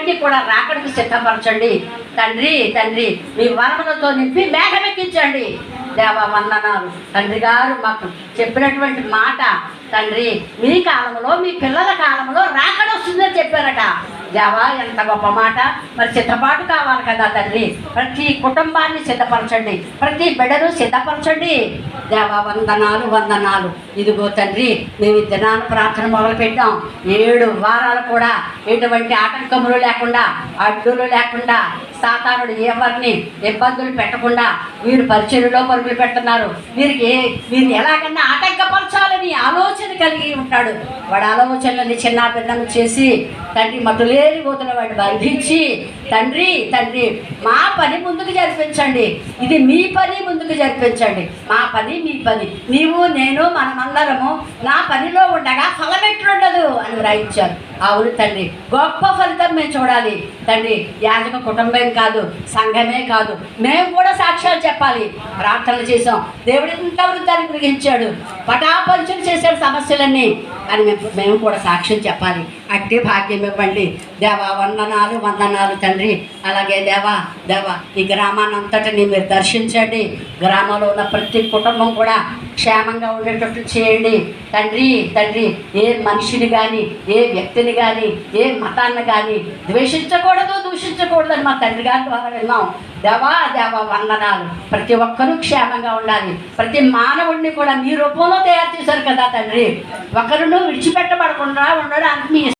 అవన్నీ కూడా రాకడికి సిద్ధపరచండి తండ్రి. తండ్రి మీ వరములతో నింపి మేఘమెక్కించండి దేవా. వందనాలు తండ్రి గారు మాకు చెప్పినటువంటి మాట తండ్రి, మీ కాలంలో మీ పిల్లల కాలంలో రాకడ వస్తుందని చెప్పారట దేవా. ఎంత గొప్ప మాట. మరి సిద్ధపాటు కావాలి కదా తండ్రి. ప్రతి కుటుంబాన్ని సిద్ధపరచండి, ప్రతి బిడ్డను సిద్ధపరచండి దేవా. వందనాలు వందనాలు. ఇదిగో తండ్రి, మేము ఈ దినాన ప్రార్థన మొదలుపెట్టాం. 7 వారాలు కూడా ఎటువంటి ఆటంకములు లేకుండా, అడ్డులు లేకుండా, సాతానుడు ఎవరిని ఇబ్బందులు పెట్టకుండా వీరు పరిచర్యలో పరుగులు పెడుతున్నారు. వీరిని ఎలాగన్నా ఆటంకపరచాలని ఆలోచన కలిగి ఉంటాడు. వాడి ఆలోచనలని చిన్న భిన్నం చేసి తండ్రి మతులేని పోతున్న వాడిని బంధించి తండ్రి తండ్రి మా పని ముందుకు జరిపించండి. ఇది మీ పని ముందుకు జరిపించండి. మా పని మీ పని, నీవు నేను మనమందరము నా పనిలో ఉండగా ఫలమెట్లుండదు అని వ్రాయించారు. అవును తండ్రి, గొప్ప ఫలితం మేము చూడాలి తండ్రి. యాజక కుటుంబం కాదు, సంఘమే కాదు, మేము కూడా సాక్ష్యాలు చెప్పాలి. ప్రార్థనలు చేసాం, దేవుడు ఇంత వృద్ధాన్ని గ్రహించాడు, పటాపంచులు చేశాడు సమస్యలన్నీ అని మేము కూడా సాక్ష్యం చెప్పాలి. అట్టి భాగ్యం ఇవ్వండి దేవా. వందనాలు వందనాలు తండ్రి. అలాగే దేవా దేవా ఈ గ్రామాన్ని అంతటిని మీరు దర్శించండి. గ్రామంలో ఉన్న ప్రతి కుటుంబం కూడా క్షేమంగా ఉండేటట్లు చేయండి తండ్రి. తండ్రి ఏ మనిషిని కానీ, ఏ వ్యక్తిని కానీ, ఏ మతాన్ని కానీ ద్వేషించకూడదు, దూషించకూడదని మా తండ్రి గారి ద్వారా విన్నాం దేవా. దేవా వందనాలు. ప్రతి ఒక్కరూ క్షేమంగా ఉండాలి. ప్రతి మానవుడిని కూడా మీ రూపంలో తయారు చేశారు కదా తండ్రి. ఒకరిను విడిచిపెట్టబడకుండా ఉండడానికి మీ